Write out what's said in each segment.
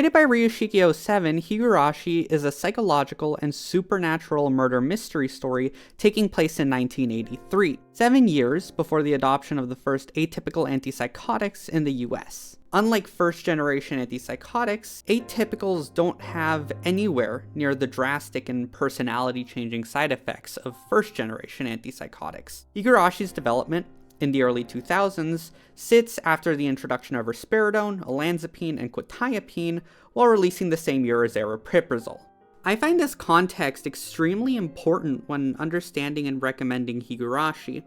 Created by Ryushiki 07, Higurashi is a psychological and supernatural murder mystery story taking place in 1983, 7 years before the adoption of the first atypical antipsychotics in the US. Unlike first-generation antipsychotics, atypicals don't have anywhere near the drastic and personality-changing side effects of first-generation antipsychotics. Higurashi's development in the early 2000s sits after the introduction of risperidone, olanzapine, and quetiapine, while releasing the same year as aripiprazole. I find this context extremely important when understanding and recommending Higurashi.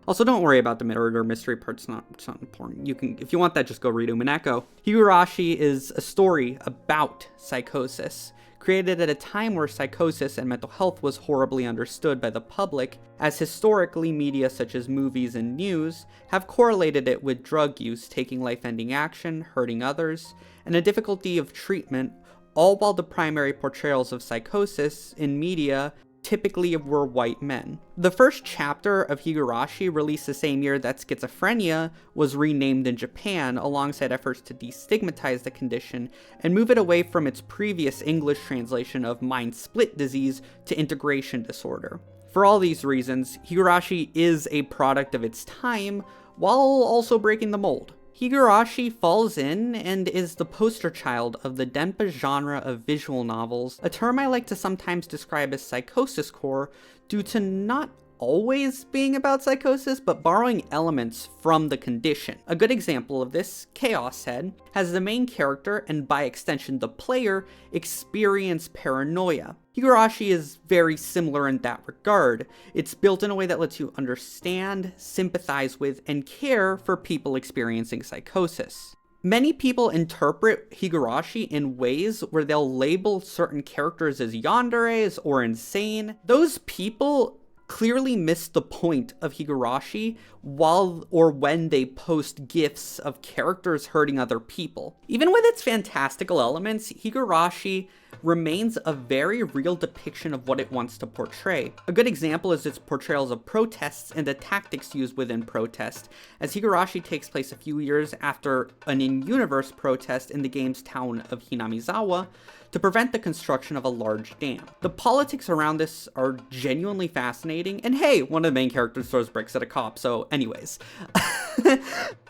Also, don't worry about the murder mystery part, it's not important. If you want that, just go read Umineko. Higurashi is a story about psychosis, created at a time where psychosis and mental health was horribly understood by the public, as historically media such as movies and news have correlated it with drug use, taking life-ending action, hurting others, and a difficulty of treatment, all while the primary portrayals of psychosis in media typically were white men. The first chapter of Higurashi, released the same year that schizophrenia was renamed in Japan, alongside efforts to destigmatize the condition and move it away from its previous English translation of mind split disease to integration disorder. For all these reasons, Higurashi is a product of its time, while also breaking the mold. Higurashi falls in and is the poster child of the Denpa genre of visual novels, a term I like to sometimes describe as psychosis core due to not always being about psychosis, but borrowing elements from the condition. A good example of this, Chaos Head, has the main character, and by extension the player, experience paranoia. Higurashi is very similar in that regard. It's built in a way that lets you understand, sympathize with, and care for people experiencing psychosis. Many people interpret Higurashi in ways where they'll label certain characters as yanderes or insane. Those people clearly missed the point of Higurashi while or when they post gifs of characters hurting other people. Even with its fantastical elements, Higurashi remains a very real depiction of what it wants to portray. A good example is its portrayals of protests and the tactics used within protest, as Higurashi takes place a few years after an in-universe protest in the game's town of Hinamizawa to prevent the construction of a large dam. The politics around this are genuinely fascinating, and hey, one of the main characters throws bricks at a cop, so anyways.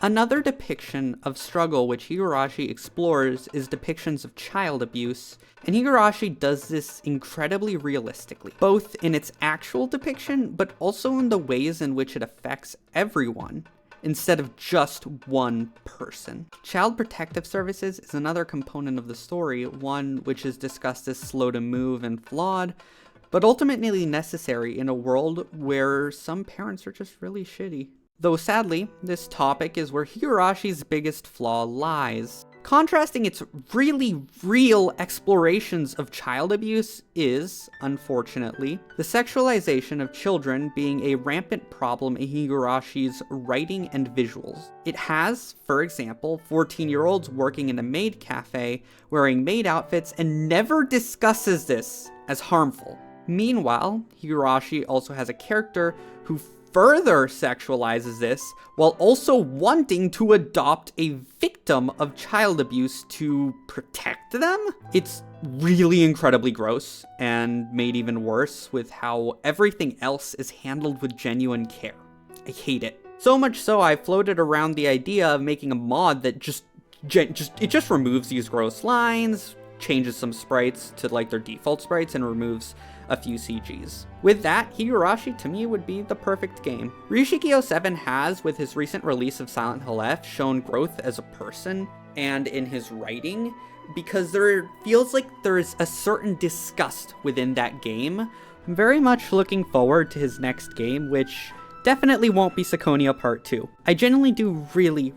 Another depiction of struggle which Higurashi explores is depictions of child abuse, and Higurashi does this incredibly realistically, both in its actual depiction, but also in the ways in which it affects everyone, instead of just one person. Child Protective Services is another component of the story, one which is discussed as slow to move and flawed, but ultimately necessary in a world where some parents are just really shitty. Though sadly, this topic is where Higurashi's biggest flaw lies. Contrasting its really real explorations of child abuse is, unfortunately, the sexualization of children being a rampant problem in Higurashi's writing and visuals. It has, for example, 14-year-olds working in a maid cafe wearing maid outfits and never discusses this as harmful. Meanwhile, Higurashi also has a character who further sexualizes this while also wanting to adopt a victim of child abuse to protect them. It's really incredibly gross and made even worse with how everything else is handled with genuine care. I hate it. So much so I floated around the idea of making a mod that just removes these gross lines, changes some sprites to like their default sprites, and removes a few CGs. With that, Higurashi to me would be the perfect game. Ryushiki 07 has, with his recent release of Silent Hill F, shown growth as a person and in his writing, because there feels like there's a certain disgust within that game. I'm very much looking forward to his next game, which definitely won't be Ciconia Part 2. I genuinely do really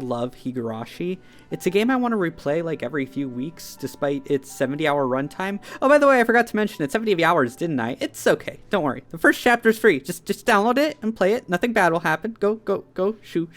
love Higurashi. It's a game I want to replay like every few weeks, despite its 70-hour runtime. Oh, by the way, I forgot to mention it, 70 hours, didn't I? It's okay, don't worry. The first chapter's free. Just download it and play it. Nothing bad will happen. Go, shoot.